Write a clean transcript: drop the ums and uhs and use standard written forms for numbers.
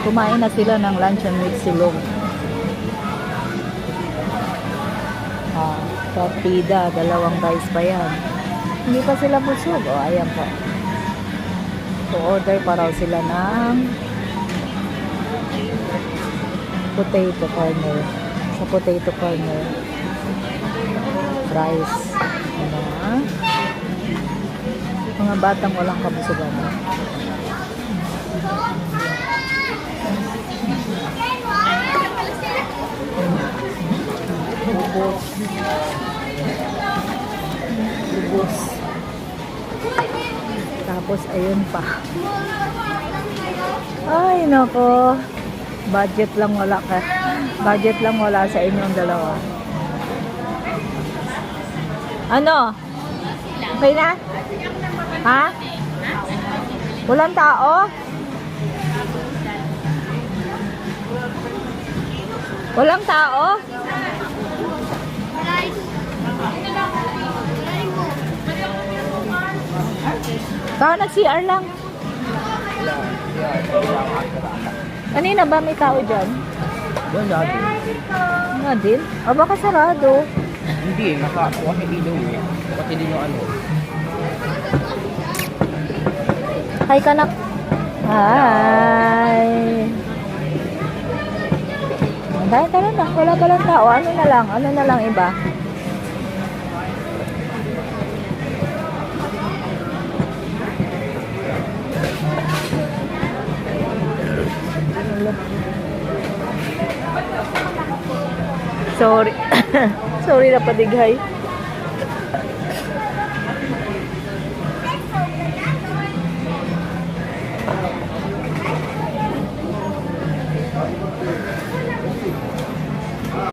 Kumain na sila ng luncheon with silong. Partida, dalawang rice pa yan. Hindi pa sila busog. O, ayan po. So, order pa raw sila ng potato corner. Sa potato corner. Rice. Ano nga? Mga batang walang kabusugan. Lubos. Lubos. Tapos, ayun pa. Ay, nako. Budget lang wala ka. Budget lang wala sa inyong dalawa. Ano? Okay na? Ha? Walang tao? Walang tao? Tao nag-CR lang. Kanina ba may tao dyan? Doon natin. Nga din? O baka sarado? Hindi, nakakuha sa ilaw eh. Pati din yung ano. Hi kanak. Hi. Dahil tara na. Wala palang tao. Ano na lang? Ano na lang iba? Sorry. Sorry na padighay.